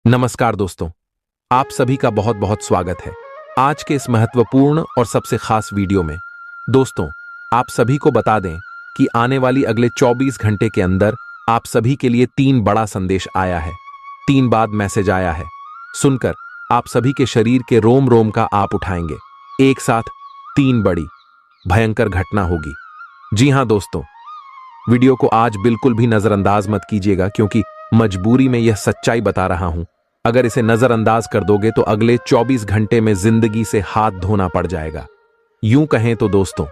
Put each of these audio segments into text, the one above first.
नमस्कार दोस्तों, आप सभी का बहुत बहुत स्वागत है आज के इस महत्वपूर्ण और सबसे खास वीडियो में। दोस्तों, आप सभी को बता दें कि आने वाली अगले 24 घंटे के अंदर आप सभी के लिए 3 बड़ा संदेश आया है। 3 बाद मैसेज आया है। सुनकर आप सभी के शरीर के रोम रोम का आप उठाएंगे। एक साथ 3 बड़ी भयंकर घटना होगी। जी हां दोस्तों, वीडियो को आज बिल्कुल भी नजरअंदाज मत कीजिएगा, क्योंकि मजबूरी में यह सच्चाई बता रहा हूं। अगर इसे नजरअंदाज कर दोगे तो अगले 24 घंटे में जिंदगी से हाथ धोना पड़ जाएगा। यूं कहें तो दोस्तों,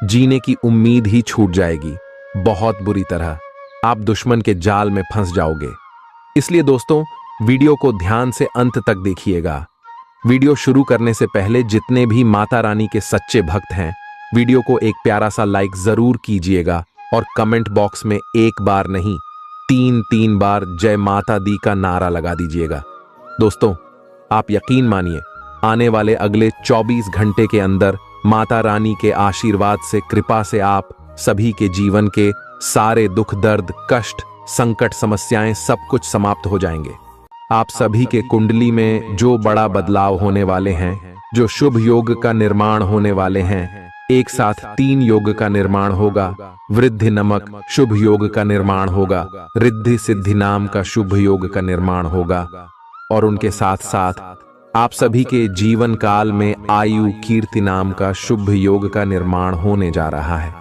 जीने की उम्मीद ही छूट जाएगी। बहुत बुरी तरह आप दुश्मन के जाल में फंस जाओगे। इसलिए दोस्तों, वीडियो को ध्यान से अंत तक देखिएगा। वीडियो शुरू करने से पहले जितने भी माता रानी के सच्चे भक्त हैं, वीडियो को एक प्यारा सा लाइक जरूर कीजिएगा और कमेंट बॉक्स में एक बार नहीं 3 बार जय माता दी का नारा लगा दीजिएगा। दोस्तों, आप यकीन मानिए, आने वाले अगले 24 घंटे के अंदर माता रानी के आशीर्वाद से, कृपा से आप सभी के जीवन के सारे दुख, दर्द, कष्ट, संकट, समस्याएं सब कुछ समाप्त हो जाएंगे। आप सभी के कुंडली में जो बड़ा बदलाव होने वाले हैं, जो शुभ योग का निर्माण होने वाले हैं, एक साथ 3 योग का निर्माण होगा। वृद्धि नमक शुभ योग का निर्माण होगा। रिद्धि सिद्धि नाम का शुभ योग का निर्माण होगा। और उनके साथ साथ आप सभी के जीवन काल में आयु कीर्ति नाम का शुभ योग का निर्माण होने जा रहा है,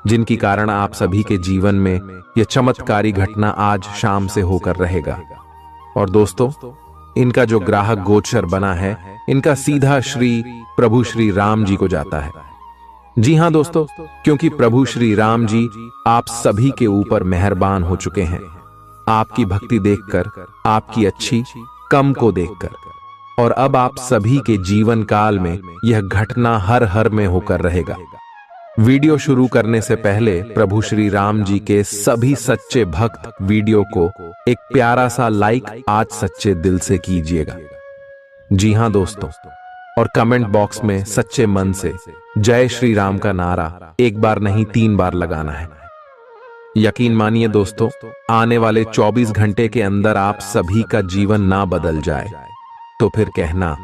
जिनकी कारण आप सभी के जीवन में यह चमत्कारी घटना आज शाम से होकर रहेगा। और दोस्तों, इनका जो ग्राहक गोचर बना है, इनका सीधा प्रभु श्री राम जी को जाता है। जी हां दोस्तों, क्योंकि प्रभु श्री राम जी आप सभी के ऊपर मेहरबान हो चुके हैं। आपकी भक्ति देखकर, आपकी अच्छी कम को देखकर, और अब आप सभी के जीवन काल में यह घटना हर हर में होकर रहेगा। वीडियो शुरू करने से पहले प्रभु श्री राम जी के सभी सच्चे भक्त वीडियो को एक प्यारा सा लाइक आज सच्चे दिल से कीजिएगा। जी हां दोस्तों, और कमेंट बॉक्स में सच्चे मन से जय श्री राम का नारा एक बार नहीं 3 बार लगाना है। यकीन मानिए दोस्तों, आने वाले 24 घंटे के अंदर आप सभी का जीवन ना बदल जाए तो फिर कहना,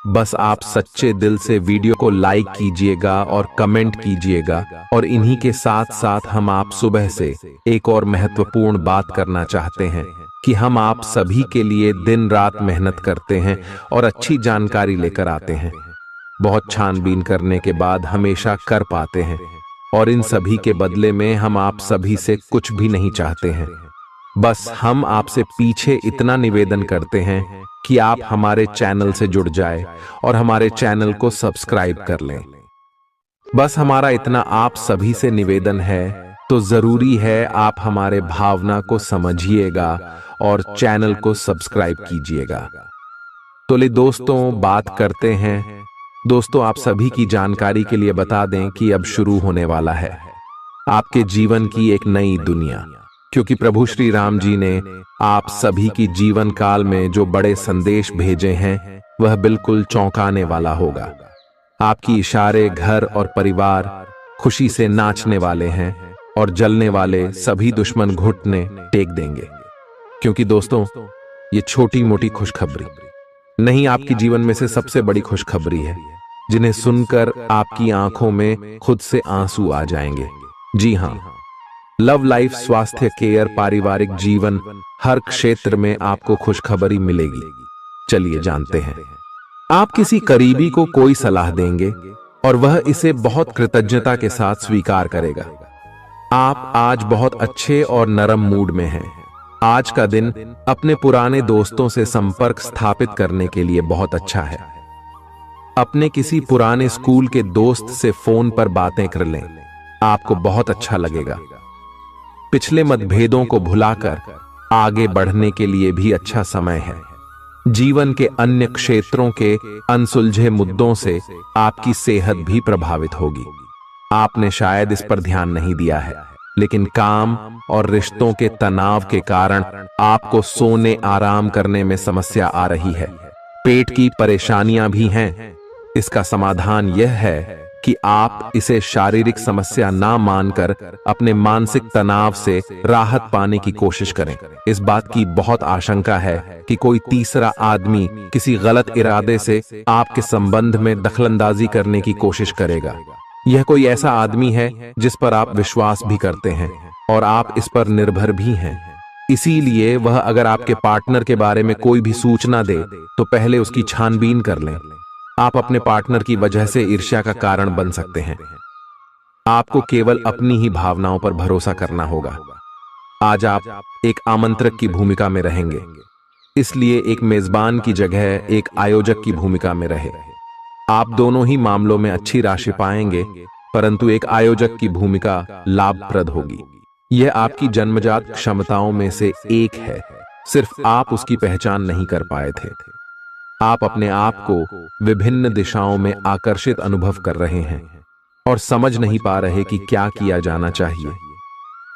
बस आप सच्चे दिल से वीडियो को लाइक कीजिएगा और कमेंट कीजिएगा। और इन्हीं के साथ साथ हम आप सुबह से एक और महत्वपूर्ण बात करना चाहते हैं कि हम आप सभी के लिए दिन रात मेहनत करते हैं और अच्छी जानकारी लेकर आते हैं। बहुत छानबीन करने के बाद हमेशा कर पाते हैं, और इन सभी के बदले में हम आप सभी से कुछ भी नहीं चाहते हैं। बस हम आपसे पीछे इतना निवेदन करते हैं कि आप हमारे चैनल से जुड़ जाए और हमारे चैनल को सब्सक्राइब कर लें। बस हमारा इतना आप सभी से निवेदन है, तो जरूरी है आप हमारे भावना को समझिएगा और चैनल को सब्सक्राइब कीजिएगा। तो ले दोस्तों, बात करते हैं। दोस्तों, आप सभी की जानकारी के लिए बता दें कि अब शुरू होने वाला है आपके जीवन की एक नई दुनिया, क्योंकि प्रभु श्री राम जी ने आप सभी की जीवन काल में जो बड़े संदेश भेजे हैं, वह बिल्कुल चौंकाने वाला होगा। आपकी इशारे, घर और परिवार खुशी से नाचने वाले हैं और जलने वाले सभी दुश्मन घुटने टेक देंगे। क्योंकि दोस्तों, ये छोटी मोटी खुशखबरी नहीं, आपकी जीवन में से सबसे बड़ी खुशखबरी है, जिन्हें सुनकर आपकी आंखों में खुद से आंसू आ जाएंगे। जी हां, लव लाइफ, स्वास्थ्य, केयर, पारिवारिक जीवन, हर क्षेत्र में आपको खुशखबरी मिलेगी। चलिए जानते हैं। आप किसी करीबी को कोई सलाह देंगे और वह इसे बहुत कृतज्ञता के साथ स्वीकार करेगा। आप आज बहुत अच्छे और नरम मूड में हैं। आज का दिन अपने पुराने दोस्तों से संपर्क स्थापित करने के लिए बहुत अच्छा है। अपने किसी पुराने स्कूल के दोस्त से फोन पर बातें कर लें, आपको बहुत अच्छा लगेगा। पिछले मतभेदों को भुलाकर आगे बढ़ने के लिए भी अच्छा समय है। जीवन के अन्य क्षेत्रों के अनसुलझे मुद्दों से आपकी सेहत भी प्रभावित होगी। आपने शायद इस पर ध्यान नहीं दिया है, लेकिन काम और रिश्तों के तनाव के कारण आपको सोने, आराम करने में समस्या आ रही है। पेट की परेशानियां भी हैं। इसका समाधान यह है कि आप इसे शारीरिक समस्या ना मानकर अपने मानसिक तनाव से राहत पाने की कोशिश करें। इस बात की बहुत आशंका है कि कोई तीसरा आदमी किसी गलत इरादे से आपके संबंध में दखलंदाजी करने की कोशिश करेगा। यह कोई ऐसा आदमी है जिस पर आप विश्वास भी करते हैं और आप इस पर निर्भर भी हैं। इसीलिए वह अगर आपके पार्टनर के बारे में कोई भी सूचना दे तो पहले उसकी छानबीन कर लें। आप अपने पार्टनर की वजह से ईर्ष्या का कारण बन सकते हैं। आपको केवल अपनी ही भावनाओं पर भरोसा करना होगा। आज आप एक आमंत्रक की भूमिका में रहेंगे, इसलिए एक मेजबान की जगह एक आयोजक की भूमिका में रहे। आप दोनों ही मामलों में अच्छी राशि पाएंगे, परंतु एक आयोजक की भूमिका लाभप्रद होगी। यह आपकी जन्मजात क्षमताओं में से एक है, सिर्फ आप उसकी पहचान नहीं कर पाए थे। आप अपने आप को विभिन्न दिशाओं में आकर्षित अनुभव कर रहे हैं और समझ नहीं पा रहे कि क्या किया जाना चाहिए।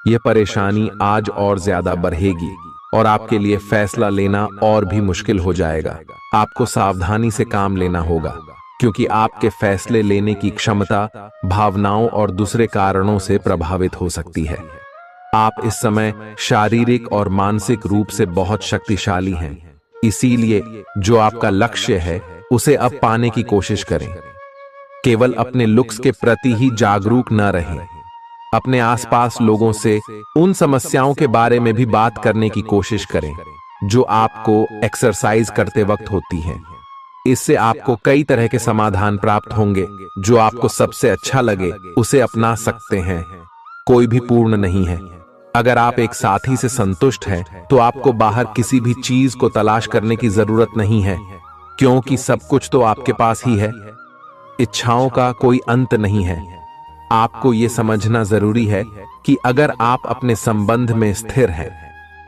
यह परेशानी आज और ज्यादा बढ़ेगी और आपके लिए फैसला लेना और भी मुश्किल हो जाएगा। आपको सावधानी से काम लेना होगा, क्योंकि आपके फैसले लेने की क्षमता भावनाओं और दूसरे कारणों से प्रभावित हो सकती है। आप इस समय शारीरिक और मानसिक रूप से बहुत शक्तिशाली हैं, इसीलिए जो आपका लक्ष्य है उसे अब पाने की कोशिश करें। केवल अपने लुक्स के प्रति ही जागरूक न रहें। अपने आसपास लोगों से उन समस्याओं के बारे में भी बात करने की कोशिश करें जो आपको एक्सरसाइज करते वक्त होती हैं। इससे आपको कई तरह के समाधान प्राप्त होंगे। जो आपको सबसे अच्छा लगे उसे अपना सकते हैं। कोई भी पूर्ण नहीं है। अगर आप एक साथी से संतुष्ट हैं तो आपको बाहर किसी भी चीज को तलाश करने की जरूरत नहीं है, क्योंकि सब कुछ तो आपके पास ही है। इच्छाओं का कोई अंत नहीं है। आपको यह समझना जरूरी है कि अगर आप अपने संबंध में स्थिर हैं,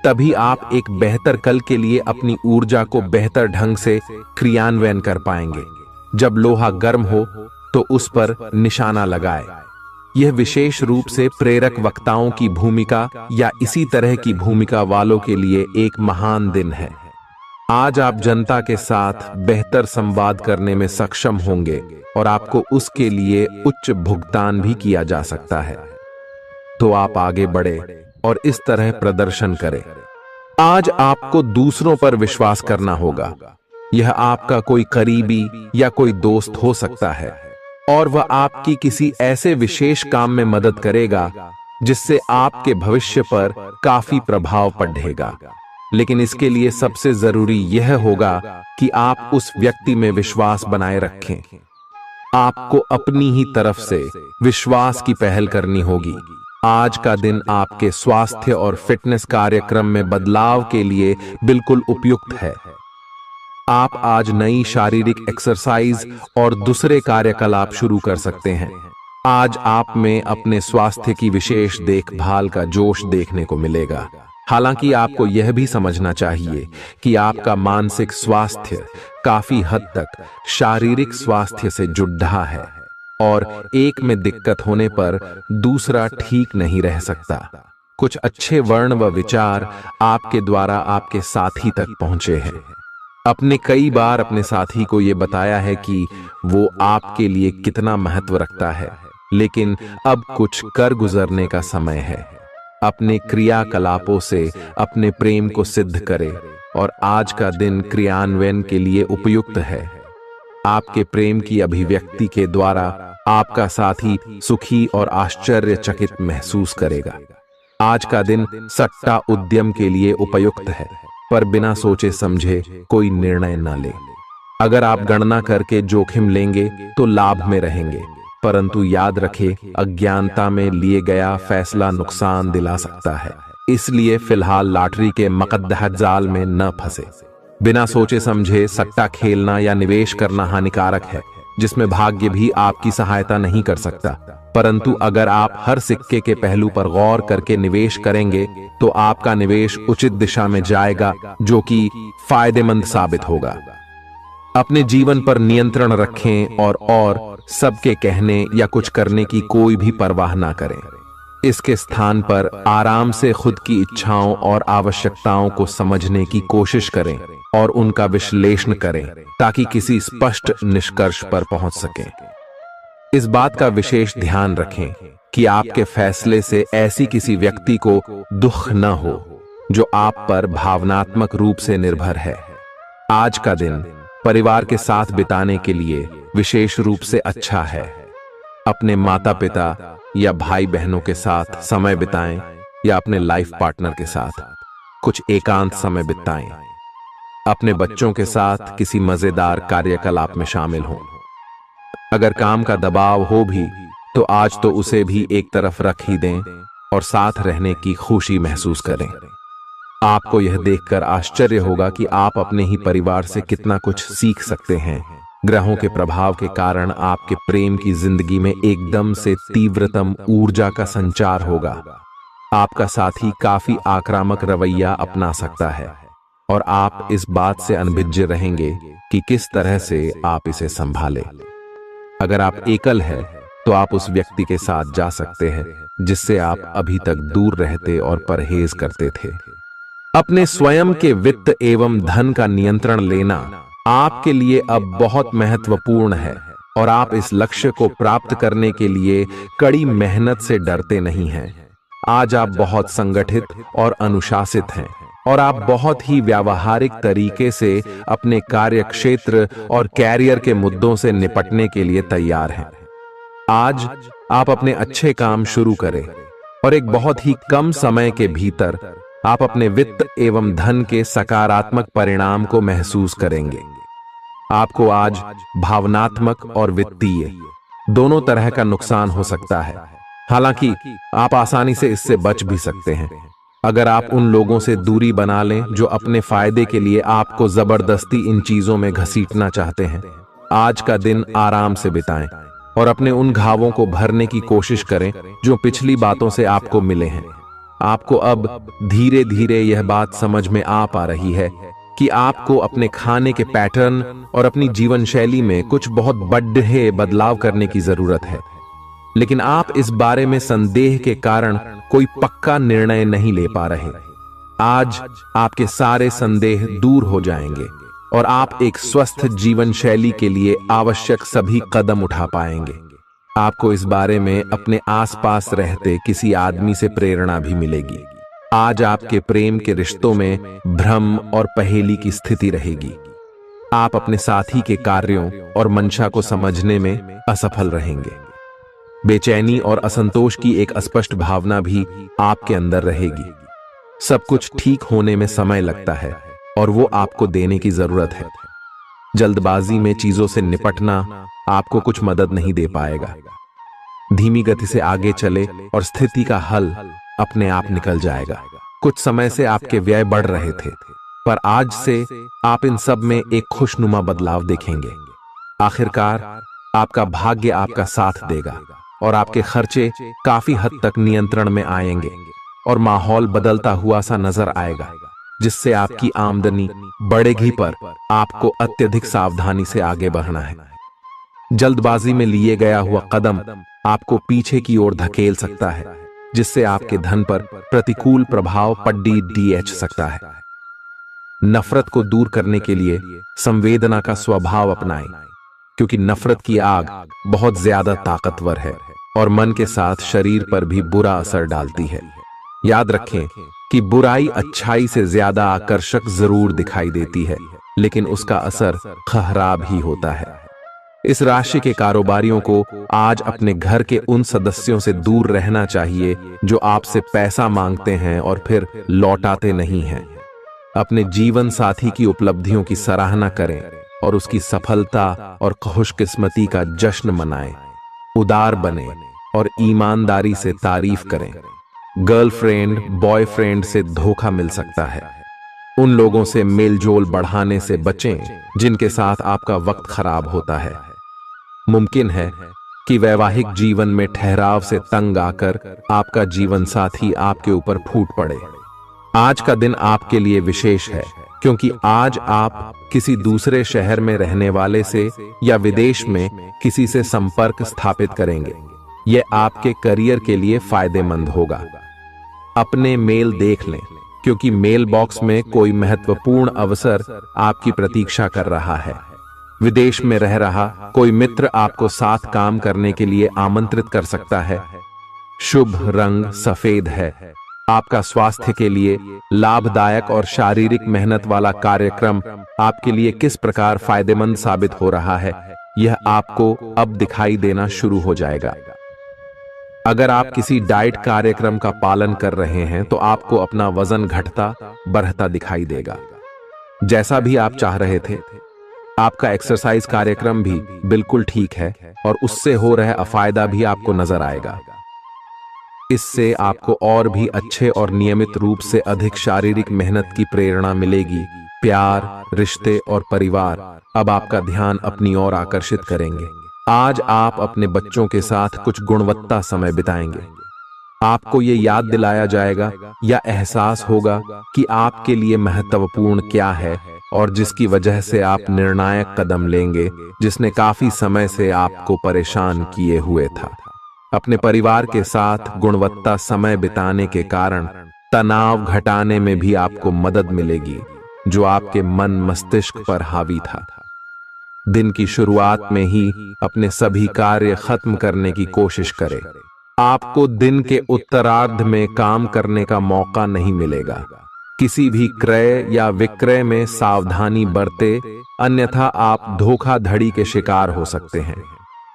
तभी आप एक बेहतर कल के लिए अपनी ऊर्जा को बेहतर ढंग से क्रियान्वयन कर पाएंगे। जब लोहा गर्म हो तो उस पर निशाना लगाए। यह विशेष रूप से प्रेरक वक्ताओं की भूमिका या इसी तरह की भूमिका वालों के लिए एक महान दिन है। आज आप जनता के साथ बेहतर संवाद करने में सक्षम होंगे और आपको उसके लिए उच्च भुगतान भी किया जा सकता है। तो आप आगे बढ़े और इस तरह प्रदर्शन करें। आज आपको दूसरों पर विश्वास करना होगा। यह आपका कोई करीबी या कोई दोस्त हो सकता है और वह आपकी किसी ऐसे विशेष काम में मदद करेगा जिससे आपके भविष्य पर काफी प्रभाव पड़ेगा। लेकिन इसके लिए सबसे जरूरी यह होगा कि आप उस व्यक्ति में विश्वास बनाए रखें। आपको अपनी ही तरफ से विश्वास की पहल करनी होगी। आज का दिन आपके स्वास्थ्य और फिटनेस कार्यक्रम में बदलाव के लिए बिल्कुल उपयुक्त है। आप आज नई शारीरिक एक्सरसाइज और दूसरे कार्यकलाप शुरू कर सकते हैं। आज आप में अपने स्वास्थ्य की विशेष देखभाल का जोश देखने को मिलेगा। हालांकि आपको यह भी समझना चाहिए कि आपका मानसिक स्वास्थ्य काफी हद तक शारीरिक स्वास्थ्य से जुड़ा है और एक में दिक्कत होने पर दूसरा ठीक नहीं रह सकता। कुछ अच्छे वर्ण व विचार आपके द्वारा आपके साथी तक पहुंचे हैं। अपने कई बार अपने साथी को यह बताया है कि वो आपके लिए कितना महत्व रखता है, लेकिन अब कुछ कर गुजरने का समय है। अपने क्रियाकलापों से अपने प्रेम को सिद्ध करें और आज का दिन क्रियान्वयन के लिए उपयुक्त है। आपके प्रेम की अभिव्यक्ति के द्वारा आपका साथी सुखी और आश्चर्यचकित महसूस करेगा। आज का दिन सट्टा उद्यम के लिए उपयुक्त है, पर बिना सोचे समझे कोई निर्णय न ले। अगर आप गणना करके जोखिम लेंगे तो लाभ में रहेंगे, परंतु याद रखें, अज्ञानता में लिए गया फैसला नुकसान दिला सकता है। इसलिए फिलहाल लॉटरी के मकद्दह जाल में न फंसे। बिना सोचे समझे सट्टा खेलना या निवेश करना हानिकारक है, जिसमें भाग्य भी आपकी सहायता नहीं कर सकता। परंतु अगर आप हर सिक्के के पहलू पर गौर करके निवेश करेंगे तो आपका निवेश उचित दिशा में जाएगा, जो कि फायदेमंद साबित होगा। अपने जीवन पर नियंत्रण रखें और सबके कहने या कुछ करने की कोई भी परवाह ना करें। इसके स्थान पर आराम से खुद की इच्छाओं और आवश्यकताओं को समझने की कोशिश करें और उनका विश्लेषण करें ताकि किसी स्पष्ट निष्कर्ष पर पहुंच सकें। इस बात का विशेष ध्यान रखें कि आपके फैसले से ऐसी किसी व्यक्ति को दुख न हो जो आप पर भावनात्मक रूप से निर्भर है। आज का दिन परिवार के साथ बिताने के लिए विशेष रूप से अच्छा है। अपने माता पिता या भाई बहनों के साथ समय बिताएं या अपने लाइफ पार्टनर के साथ कुछ एकांत समय बिताएं। अपने बच्चों के साथ किसी मजेदार कार्यकलाप में शामिल हों। अगर काम का दबाव हो भी तो आज तो उसे भी एक तरफ रख ही दें और साथ रहने की खुशी महसूस करें। आपको यह देखकर आश्चर्य होगा कि आप अपने ही परिवार से कितना कुछ सीख सकते हैं। ग्रहों के प्रभाव के कारण आपके प्रेम की जिंदगी में एकदम से तीव्रतम ऊर्जा का संचार होगा। आपका साथी काफी आक्रामक रवैया अपना सकता है और आप इस बात से अनभिज्ञ रहेंगे कि किस तरह से आप इसे संभालें। अगर आप एकल हैं तो आप उस व्यक्ति के साथ जा सकते हैं जिससे आप अभी तक दूर रहते और परहेज करते थे। अपने स्वयं के वित्त एवं धन का नियंत्रण लेना आपके लिए अब बहुत महत्वपूर्ण है और आप इस लक्ष्य को प्राप्त करने के लिए कड़ी मेहनत से डरते नहीं हैं। आज आप बहुत संगठित और अनुशासित हैं और आप बहुत ही व्यावहारिक तरीके से अपने कार्य क्षेत्र और कैरियर के मुद्दों से निपटने के लिए तैयार हैं। आज आप अपने अच्छे काम शुरू करें और एक बहुत ही कम समय के भीतर आप अपने वित्त एवं धन के सकारात्मक परिणाम को महसूस करेंगे। आपको आज भावनात्मक और वित्तीय दोनों तरह का नुकसान हो सकता है। हालांकि आप आसानी से इससे बच भी सकते हैं अगर आप उन लोगों से दूरी बना लें जो अपने फायदे के लिए आपको जबरदस्ती इन चीजों में घसीटना चाहते हैं। आज का दिन आराम से बिताएं और अपने उन घावों को भरने की कोशिश करें जो पिछली बातों से आपको मिले हैं। आपको अब धीरे धीरे यह बात समझ में आ पा रही है कि आपको अपने खाने के पैटर्न और अपनी जीवन शैली में कुछ बहुत बड़े बदलाव करने की जरूरत है, लेकिन आप इस बारे में संदेह के कारण कोई पक्का निर्णय नहीं ले पा रहे। आज आपके सारे संदेह दूर हो जाएंगे और आप एक स्वस्थ जीवन शैली के लिए आवश्यक सभी कदम उठा पाएंगे। आपको इस बारे में अपने आसपास रहते किसी आदमी से प्रेरणा भी मिलेगी। आज आपके प्रेम के रिश्तों में भ्रम और पहेली की स्थिति रहेगी। आप अपने साथी के कार्यों और मंशा को समझने में असफल रहेंगे। बेचैनी और असंतोष की एक अस्पष्ट भावना भी आपके अंदर रहेगी। सब कुछ ठीक होने में समय लगता है और वो आपको देने की जरूरत है। जल्दबाजी में चीजों से निपटना आपको कुछ मदद नहीं दे पाएगा। धीमी गति से आगे चले और स्थिति का हल अपने आप निकल जाएगा। कुछ समय से आपके व्यय बढ़ रहे थे, पर आज से आप इन सब में एक खुशनुमा बदलाव देखेंगे। आखिरकार आपका भाग्य आपका साथ देगा और आपके खर्चे काफी हद तक नियंत्रण में आएंगे और माहौल बदलता हुआ सा नजर आएगा, जिससे आपकी आमदनी बढ़ेगी, पर आपको अत्यधिक सावधानी से आगे बढ़ना है। जल्दबाजी में लिए गया हुआ कदम आपको पीछे की ओर धकेल सकता है, जिससे आपके धन पर प्रतिकूल प्रभाव पड़ सकता है। नफरत को दूर करने के लिए संवेदना का स्वभाव अपनाएं, क्योंकि नफरत की आग बहुत ज्यादा ताकतवर है और मन के साथ शरीर पर भी बुरा असर डालती है। याद रखें कि बुराई अच्छाई से ज्यादा आकर्षक जरूर दिखाई देती है, लेकिन उसका असर खराब ही होता है। इस राशि के कारोबारियों को आज अपने घर के उन सदस्यों से दूर रहना चाहिए जो आपसे पैसा मांगते हैं और फिर लौटाते नहीं हैं। अपने जीवन साथी की उपलब्धियों की सराहना करें और उसकी सफलता और खुशकिस्मती का जश्न मनाएं। उदार बने और ईमानदारी से तारीफ करें। गर्लफ्रेंड बॉयफ्रेंड से धोखा मिल सकता है। उन लोगों से मेलजोल बढ़ाने से बचें जिनके साथ आपका वक्त खराब होता है। मुमकिन है कि वैवाहिक जीवन में ठहराव से तंग आकर आपका जीवन साथी आपके ऊपर फूट पड़े। आज का दिन आपके लिए विशेष है, क्योंकि आज आप किसी दूसरे शहर में रहने वाले से या विदेश में किसी से संपर्क स्थापित करेंगे। यह आपके करियर के लिए फायदेमंद होगा। अपने मेल देख लें, क्योंकि मेल बॉक्स में कोई महत्वपूर्ण अवसर आपकी प्रतीक्षा कर रहा है। विदेश में रह रहा कोई मित्र आपको साथ काम करने के लिए आमंत्रित कर सकता है। शुभ रंग सफेद है। आपका स्वास्थ्य के लिए लाभदायक और शारीरिक मेहनत वाला कार्यक्रम आपके लिए किस प्रकार फायदेमंद साबित हो रहा है, यह आपको अब दिखाई देना शुरू हो जाएगा। अगर आप किसी डाइट कार्यक्रम का पालन कर रहे हैं तो आपको अपना वजन घटता बढ़ता दिखाई देगा, जैसा भी आप चाह रहे थे। आपका एक्सरसाइज कार्यक्रम भी बिल्कुल ठीक है और उससे हो रहा अफायदा भी आपको नजर आएगा। इससे आपको और भी अच्छे और नियमित रूप से अधिक शारीरिक मेहनत की प्रेरणा मिलेगी। प्यार, रिश्ते और परिवार अब आपका ध्यान अपनी ओर आकर्षित करेंगे। आज आप अपने बच्चों के साथ कुछ गुणवत्ता समय बिताएंगे। आपको ये याद दिलाया जाएगा या एहसास होगा कि आपके लिए महत्वपूर्ण क्या है और जिसकी वजह से आप निर्णायक कदम लेंगे, जिसने काफी समय से आपको परेशान किए हुए था। अपने परिवार के साथ गुणवत्ता समय बिताने के कारण तनाव घटाने में भी आपको मदद मिलेगी, जो आपके मन मस्तिष्क पर हावी था। दिन की शुरुआत में ही अपने सभी कार्य खत्म करने की कोशिश करें। आपको दिन के उत्तरार्ध में काम करने का मौका नहीं मिलेगा। किसी भी क्रय या विक्रय में सावधानी बरते, अन्यथा आप धोखाधड़ी के शिकार हो सकते हैं।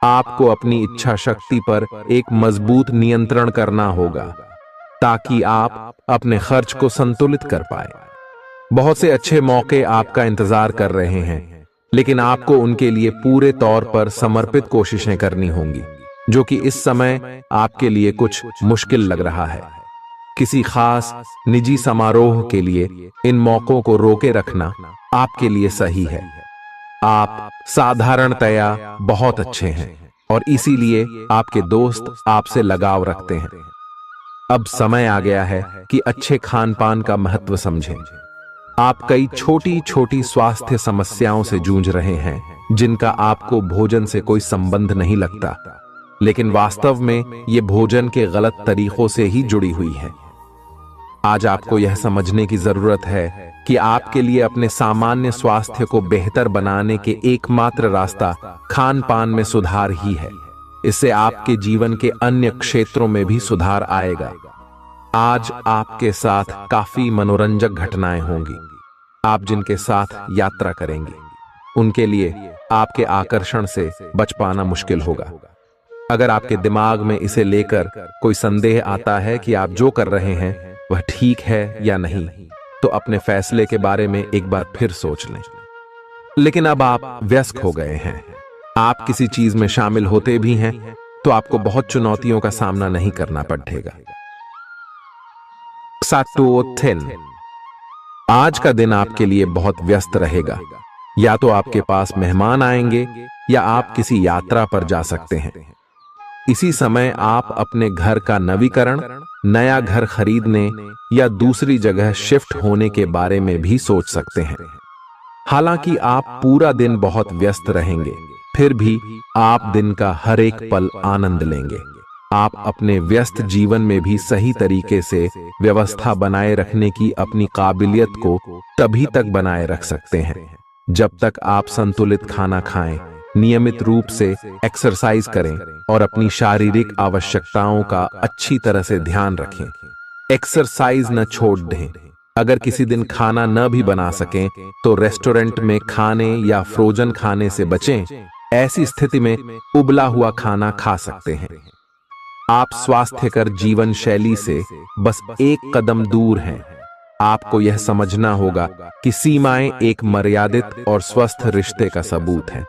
आपको अपनी इच्छा शक्ति पर एक मजबूत नियंत्रण करना होगा ताकि आप अपने खर्च को संतुलित कर पाए। बहुत से अच्छे मौके आपका इंतजार कर रहे हैं, लेकिन आपको उनके लिए पूरे तौर पर समर्पित कोशिशें करनी होंगी, जो कि इस समय आपके लिए कुछ मुश्किल लग रहा है। किसी खास निजी समारोह के लिए इन मौकों को रोके रखना आपके लिए सही है। आप साधारणतया बहुत अच्छे हैं और इसीलिए आपके दोस्त आपसे लगाव रखते हैं। अब समय आ गया है कि अच्छे खान पान का महत्व समझें। आप कई छोटी छोटी स्वास्थ्य समस्याओं से जूझ रहे हैं, जिनका आपको भोजन से कोई संबंध नहीं लगता, लेकिन वास्तव में ये भोजन के गलत तरीकों से ही जुड़ी हुई है। आज आपको यह समझने की जरूरत है कि आपके लिए अपने सामान्य स्वास्थ्य को बेहतर बनाने के एकमात्र रास्ता खान पान में सुधार ही है। इससे आपके जीवन के अन्य क्षेत्रों में भी सुधार आएगा। आज आपके साथ काफी मनोरंजक घटनाएं होंगी। आप जिनके साथ यात्रा करेंगे, उनके लिए आपके आकर्षण से बच पाना मुश्किल होगा। अगर आपके दिमाग में इसे लेकर कोई संदेह आता है कि आप जो कर रहे हैं वह ठीक है या नहीं, तो अपने फैसले के बारे में एक बार फिर सोच लें। लेकिन अब आप व्यस्त हो गए हैं। आप किसी चीज में शामिल होते भी हैं तो आपको बहुत चुनौतियों का सामना नहीं करना पड़ेगा। आज का दिन आपके लिए बहुत व्यस्त रहेगा। या तो आपके पास मेहमान आएंगे या आप किसी यात्रा पर जा सकते हैं। इसी समय आप अपने घर का नवीकरण, नया घर खरीदने या दूसरी जगह शिफ्ट होने के बारे में भी सोच सकते हैं। हालांकि आप पूरा दिन बहुत व्यस्त रहेंगे, फिर भी आप दिन का हर एक पल आनंद लेंगे। आप अपने व्यस्त जीवन में भी सही तरीके से व्यवस्था बनाए रखने की अपनी काबिलियत को तभी तक बनाए रख सकते हैं जब तक आप संतुलित खाना खाएं, नियमित रूप से एक्सरसाइज करें और अपनी शारीरिक आवश्यकताओं का अच्छी तरह से ध्यान रखें। एक्सरसाइज न छोड़ दें। अगर किसी दिन खाना न भी बना सकें तो रेस्टोरेंट में खाने या फ्रोजन खाने से बचें। ऐसी स्थिति में उबला हुआ खाना खा सकते हैं। आप स्वास्थ्यकर जीवन शैली से बस एक कदम दूर हैं। आपको यह समझना होगा कि सीमाएं एक मर्यादित और स्वस्थ रिश्ते का सबूत हैं।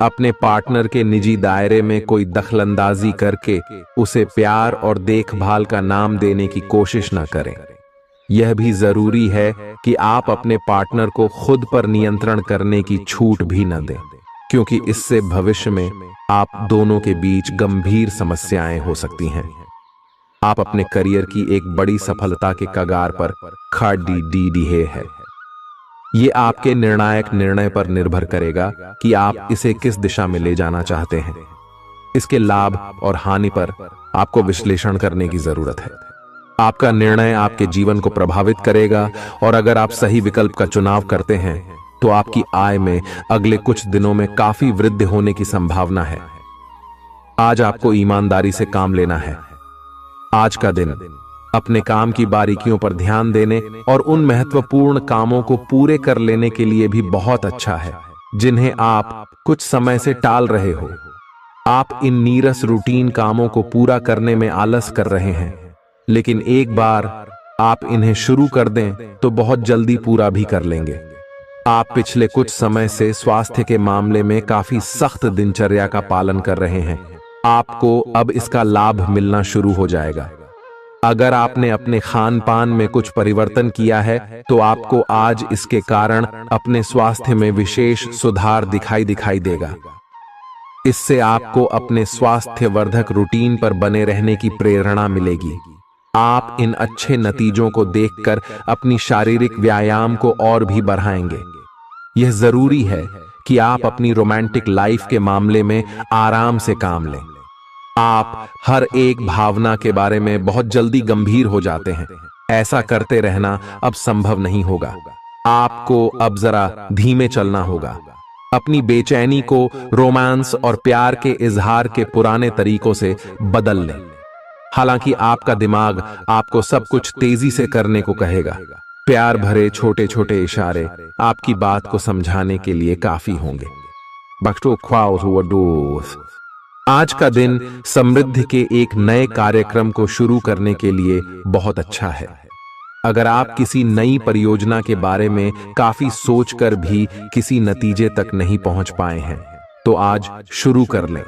अपने पार्टनर के निजी दायरे में कोई दखलंदाजी करके उसे प्यार और देखभाल का नाम देने की कोशिश न करें। यह भी जरूरी है कि आप अपने पार्टनर को खुद पर नियंत्रण करने की छूट भी न दें, क्योंकि इससे भविष्य में आप दोनों के बीच गंभीर समस्याएं हो सकती हैं। आप अपने करियर की एक बड़ी सफलता के कगार पर खड़ी है। ये आपके निर्णायक निर्णय पर निर्भर करेगा कि आप इसे किस दिशा में ले जाना चाहते हैं। इसके लाभ और हानि पर आपको विश्लेषण करने की जरूरत है। आपका निर्णय आपके जीवन को प्रभावित करेगा और अगर आप सही विकल्प का चुनाव करते हैं तो आपकी आय में अगले कुछ दिनों में काफी वृद्धि होने की संभावना है। आज आपको ईमानदारी से काम लेना है। आज का दिन अपने काम की बारीकियों पर ध्यान देने और उन महत्वपूर्ण कामों को पूरे कर लेने के लिए भी बहुत अच्छा है जिन्हें आप कुछ समय से टाल रहे हो। आप इन नीरस रूटीन कामों को पूरा करने में आलस कर रहे हैं, लेकिन एक बार आप इन्हें शुरू कर दें तो बहुत जल्दी पूरा भी कर लेंगे। आप पिछले कुछ समय से स्वास्थ्य के मामले में काफी सख्त दिनचर्या का पालन कर रहे हैं। आपको अब इसका लाभ मिलना शुरू हो जाएगा। अगर आपने अपने खान पान में कुछ परिवर्तन किया है तो आपको आज इसके कारण अपने स्वास्थ्य में विशेष सुधार दिखाई देगा। इससे आपको अपने स्वास्थ्य वर्धक रूटीन पर बने रहने की प्रेरणा मिलेगी। आप इन अच्छे नतीजों को देखकर अपनी शारीरिक व्यायाम को और भी बढ़ाएंगे। यह जरूरी है कि आप अपनी रोमांटिक लाइफ के मामले में आराम से काम लें। आप हर एक भावना के बारे में बहुत जल्दी गंभीर हो जाते हैं। ऐसा करते रहना अब संभव नहीं होगा। आपको अब जरा धीमे चलना होगा। अपनी बेचैनी को रोमांस और प्यार के इजहार के पुराने तरीकों से बदल लें। हालांकि आपका दिमाग आपको सब कुछ तेजी से करने को कहेगा। प्यार भरे छोटे छोटे इशारे आपकी बात को समझाने के लिए काफी होंगे। आज का दिन समृद्धि के एक नए कार्यक्रम को शुरू करने के लिए बहुत अच्छा है। अगर आप किसी नई परियोजना के बारे में काफी सोचकर भी किसी नतीजे तक नहीं पहुंच पाए हैं, तो आज शुरू कर लें।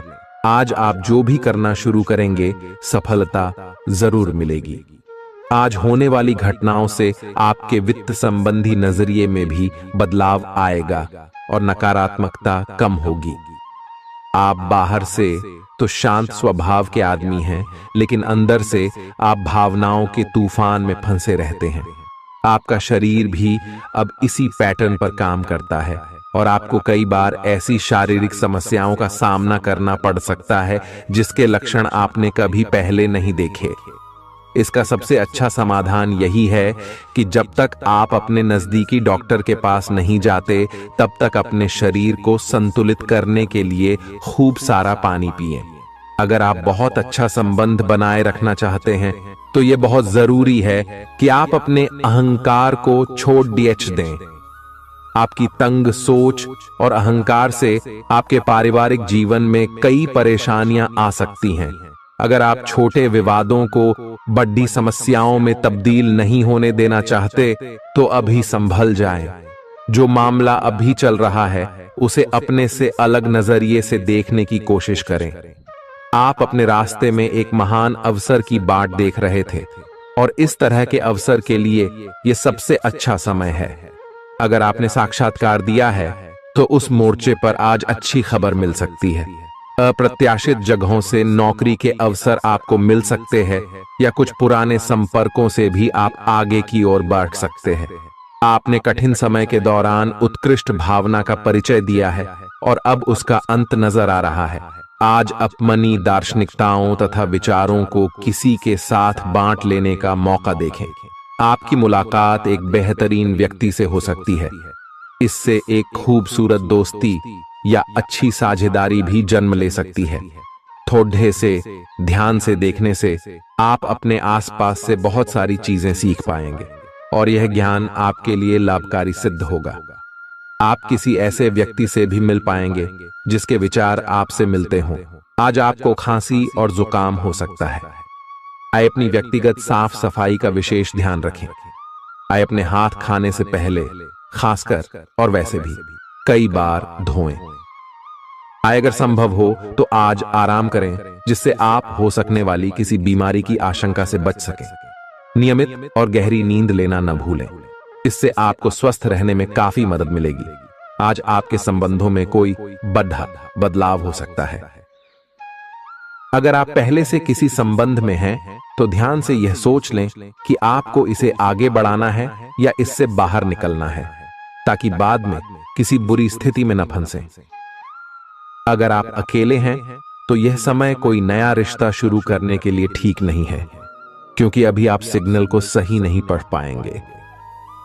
आज आप जो भी करना शुरू करेंगे, सफलता जरूर मिलेगी। आज होने वाली घटनाओं से आपके वित्त संबंधी नजरिए में भी बदलाव आएगा और नकारात्मकता कम होगी। आप बाहर से तो शांत स्वभाव के आदमी हैं, लेकिन अंदर से आप भावनाओं के तूफान में फंसे रहते हैं। आपका शरीर भी अब इसी पैटर्न पर काम करता है और आपको कई बार ऐसी शारीरिक समस्याओं का सामना करना पड़ सकता है जिसके लक्षण आपने कभी पहले नहीं देखे। इसका सबसे अच्छा समाधान यही है कि जब तक आप अपने नजदीकी डॉक्टर के पास नहीं जाते, तब तक अपने शरीर को संतुलित करने के लिए खूब सारा पानी पिएं। अगर आप बहुत अच्छा संबंध बनाए रखना चाहते हैं, तो यह बहुत जरूरी है कि आप अपने अहंकार को छोड़ दें। आपकी तंग सोच और अहंकार से आपके पारिवारिक जीवन में कई परेशानियां आ सकती हैं। अगर आप छोटे विवादों को बड़ी समस्याओं में तब्दील नहीं होने देना चाहते, तो अभी संभल जाएं। जो मामला अभी चल रहा है, उसे अपने से अलग नजरिए से देखने की कोशिश करें। आप अपने रास्ते में एक महान अवसर की बाट देख रहे थे और इस तरह के अवसर के लिए यह सबसे अच्छा समय है। अगर आपने साक्षात्कार दिया है, तो उस मोर्चे पर आज अच्छी खबर मिल सकती है। अप्रत्याशित जगहों से नौकरी के अवसर आपको मिल सकते हैं या कुछ पुराने संपर्कों से भी आप आगे की ओर बढ़ सकते हैं। आपने कठिन समय के दौरान उत्कृष्ट भावना का परिचय दिया है और अब उसका अंत नजर आ रहा है। आज अपनी दार्शनिकताओं तथा विचारों को किसी के साथ बांट लेने का मौका देखें। आपकी मुलाकात एक बेहतरीन व्यक्ति से हो सकती है। इससे एक खूबसूरत दोस्ती या अच्छी साझेदारी भी जन्म ले सकती है। थोड़े से ध्यान से देखने से आप अपने आसपास से बहुत सारी चीजें सीख पाएंगे और यह ज्ञान आपके लिए लाभकारी सिद्ध होगा। आप किसी ऐसे व्यक्ति से भी मिल पाएंगे जिसके विचार आपसे मिलते हों। आज आपको खांसी और जुकाम हो सकता है। आइए अपनी व्यक्तिगत साफ सफाई का विशेष ध्यान रखें। आइए अपने हाथ खाने से पहले, खासकर और वैसे भी, कई बार धोएं। आइए अगर संभव हो तो आज आराम करें, जिससे आप हो सकने वाली किसी बीमारी की आशंका से बच सकें। नियमित और गहरी नींद लेना न भूलें। इससे आपको स्वस्थ रहने में काफी मदद मिलेगी। आज आपके संबंधों में कोई बड़ा बदलाव हो सकता है। अगर आप पहले से किसी संबंध में हैं, तो ध्यान से यह सोच लें कि आपको इसे आगे बढ़ाना है या इससे बाहर निकलना है, ताकि बाद में किसी बुरी स्थिति में न फंसें। अगर आप अकेले हैं, तो यह समय कोई नया रिश्ता शुरू करने के लिए ठीक नहीं है, क्योंकि अभी आप सिग्नल को सही नहीं पढ़ पाएंगे।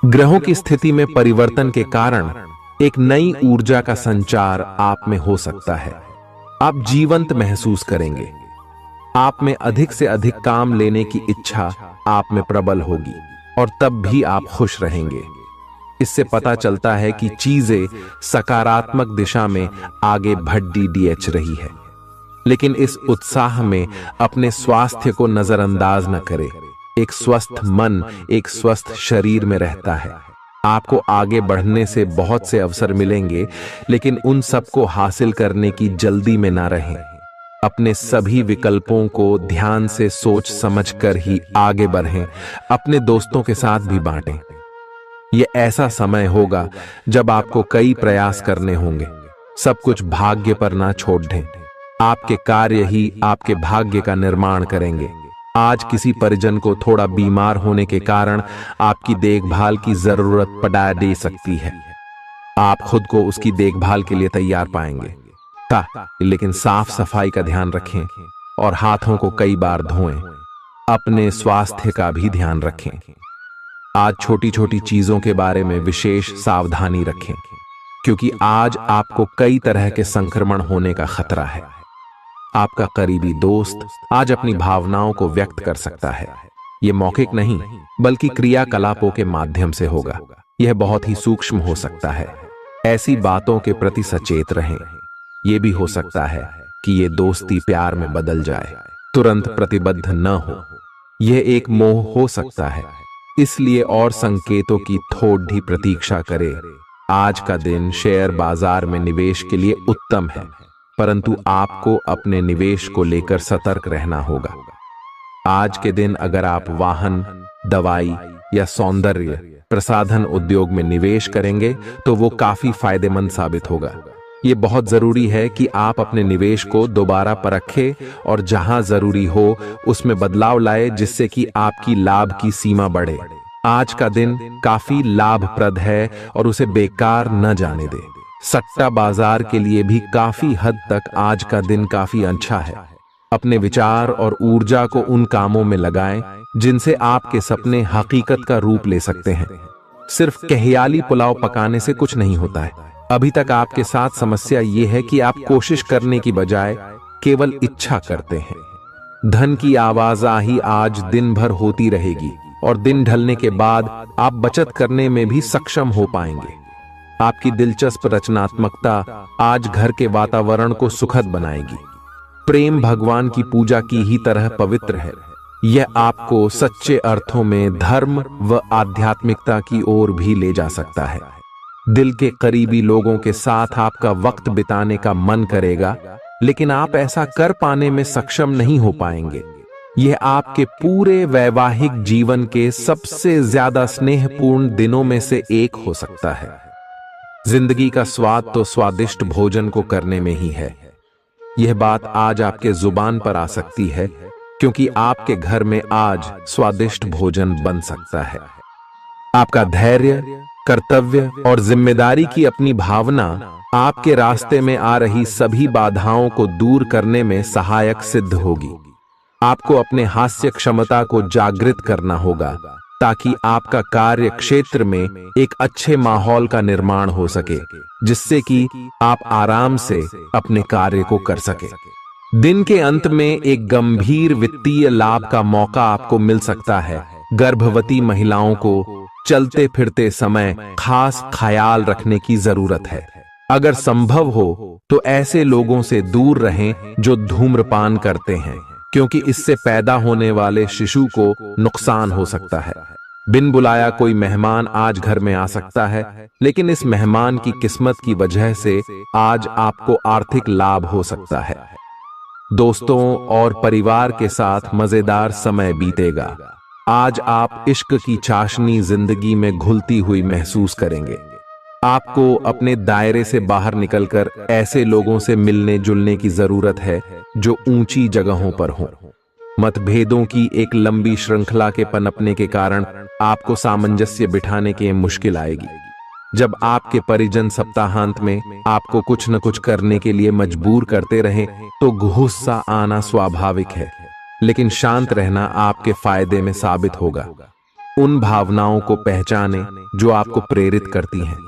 ग्रहों की स्थिति में परिवर्तन के कारण एक नई ऊर्जा का संचार आप में हो सकता है। आप जीवंत महसूस करेंगे। आप में अधिक से अधिक काम लेने की इच्छा आप में प्रबल होगी और तब भी आप खुश रहेंगे। इससे पता चलता है कि चीजें सकारात्मक दिशा में आगे बढ़ रही है। लेकिन इस उत्साह में अपने स्वास्थ्य को नजरअंदाज न करें। एक स्वस्थ मन एक स्वस्थ शरीर में रहता है। आपको आगे बढ़ने से बहुत से अवसर मिलेंगे, लेकिन उन सबको हासिल करने की जल्दी में ना रहें। अपने सभी विकल्पों को ध्यान से सोच समझकर ही आगे बढ़ें। अपने दोस्तों के साथ भी बांटें। यह ऐसा समय होगा जब आपको कई प्रयास करने होंगे। सब कुछ भाग्य पर ना छोड़ दें। आपके कार्य ही आपके भाग्य का निर्माण करेंगे। आज किसी परिजन को थोड़ा बीमार होने के कारण आपकी देखभाल की जरूरत पड़ा दे सकती है। आप खुद को उसकी देखभाल के लिए तैयार पाएंगे। लेकिन साफ सफाई का ध्यान रखें और हाथों को कई बार धोएं। अपने स्वास्थ्य का भी ध्यान रखें। आज छोटी छोटी चीजों के बारे में विशेष सावधानी रखें, क्योंकि आज आपको कई तरह के संक्रमण होने का खतरा है। आपका करीबी दोस्त आज अपनी भावनाओं को व्यक्त कर सकता है। यह मौखिक नहीं बल्कि क्रियाकलापों के माध्यम से होगा। यह बहुत ही सूक्ष्म हो सकता है। ऐसी बातों के प्रति सचेत रहें। यह भी हो सकता है कि यह दोस्ती प्यार में बदल जाए। तुरंत प्रतिबद्ध न हो। यह एक मोह हो सकता है, इसलिए और संकेतों की थोड़ी प्रतीक्षा करें। आज का दिन शेयर बाजार में निवेश के लिए उत्तम है, परंतु आपको अपने निवेश को लेकर सतर्क रहना होगा। आज के दिन अगर आप वाहन, दवाई या सौंदर्य प्रसाधन उद्योग में निवेश करेंगे तो वो काफी फायदेमंद साबित होगा। ये बहुत जरूरी है कि आप अपने निवेश को दोबारा परखें और जहां जरूरी हो उसमें बदलाव लाए, जिससे कि आपकी लाभ की सीमा बढ़े। आज का दिन काफी लाभप्रद है और उसे बेकार न जाने दें। सट्टा बाजार के लिए भी काफी हद तक आज का दिन काफी अच्छा है। अपने विचार और ऊर्जा को उन कामों में लगाएं जिनसे आपके सपने हकीकत का रूप ले सकते हैं। सिर्फ कहियाली पुलाव पकाने से कुछ नहीं होता है। अभी तक आपके साथ समस्या यह है कि आप कोशिश करने की बजाय केवल इच्छा करते हैं। धन की आवाजाही आज दिन भर होती रहेगी और दिन ढलने के बाद आप बचत करने में भी सक्षम हो पाएंगे। आपकी दिलचस्प रचनात्मकता आज घर के वातावरण को सुखद बनाएगी। प्रेम भगवान की पूजा की ही तरह पवित्र है। यह आपको सच्चे अर्थों में धर्म व आध्यात्मिकता की ओर भी ले जा सकता है। दिल के करीबी लोगों के साथ आपका वक्त बिताने का मन करेगा, लेकिन आप ऐसा कर पाने में सक्षम नहीं हो पाएंगे। यह आपके पूरे वैवाहिक जीवन के सबसे ज्यादा स्नेहपूर्ण दिनों में से एक हो सकता है। जिंदगी का स्वाद तो स्वादिष्ट भोजन को करने में ही है। यह बात आज आपके जुबान पर आ सकती है, क्योंकि आपके घर में आज स्वादिष्ट भोजन बन सकता है। आपका धैर्य, कर्तव्य और जिम्मेदारी की अपनी भावना आपके रास्ते में आ रही सभी बाधाओं को दूर करने में सहायक सिद्ध होगी। आपको अपने हास्य क्षमता को जागृत करना होगा, ताकि आपका कार्य क्षेत्र में एक अच्छे माहौल का निर्माण हो सके, जिससे कि आप आराम से अपने कार्य को कर सके। दिन के अंत में एक गंभीर वित्तीय लाभ का मौका आपको मिल सकता है। गर्भवती महिलाओं को चलते फिरते समय खास ख्याल रखने की जरूरत है। अगर संभव हो तो ऐसे लोगों से दूर रहें जो धूम्रपान करते हैं, क्योंकि इससे पैदा होने वाले शिशु को नुकसान हो सकता है। बिन बुलाया कोई मेहमान आज घर में आ सकता है, लेकिन इस मेहमान की किस्मत की वजह से आज आपको आर्थिक लाभ हो सकता है। दोस्तों और परिवार के साथ मजेदार समय बीतेगा। आज आप इश्क की चाशनी जिंदगी में घुलती हुई महसूस करेंगे। आपको अपने दायरे से बाहर निकलकर ऐसे लोगों से मिलने जुलने की जरूरत है जो ऊंची जगहों पर हों। मतभेदों की एक लंबी श्रृंखला के पनपने के कारण आपको सामंजस्य बिठाने की मुश्किल आएगी। जब आपके परिजन सप्ताहांत में आपको कुछ न कुछ करने के लिए मजबूर करते रहें तो गुस्सा आना स्वाभाविक है, लेकिन शांत रहना आपके फायदे में साबित होगा। उन भावनाओं को पहचानें जो आपको प्रेरित करती हैं।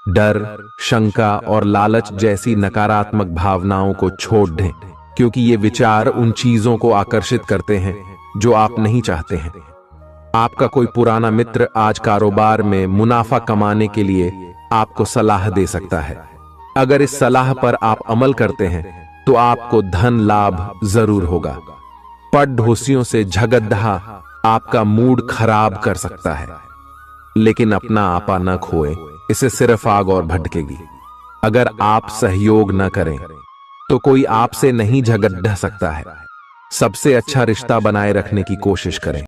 डर, शंका और लालच जैसी नकारात्मक भावनाओं को छोड़ दें, क्योंकि ये विचार उन चीजों को आकर्षित करते हैं जो आप नहीं चाहते हैं। आपका कोई पुराना मित्र आज कारोबार में मुनाफा कमाने के लिए आपको सलाह दे सकता है। अगर इस सलाह पर आप अमल करते हैं तो आपको धन लाभ जरूर होगा। पड़ोसियों से झगड़ा आपका मूड खराब कर सकता है, लेकिन अपना आपा न खोए, इससे सिर्फ आग और भड़केगी। अगर आप सहयोग न करें तो कोई आपसे नहीं झगड़ सकता है। सबसे अच्छा रिश्ता बनाए रखने की कोशिश करें।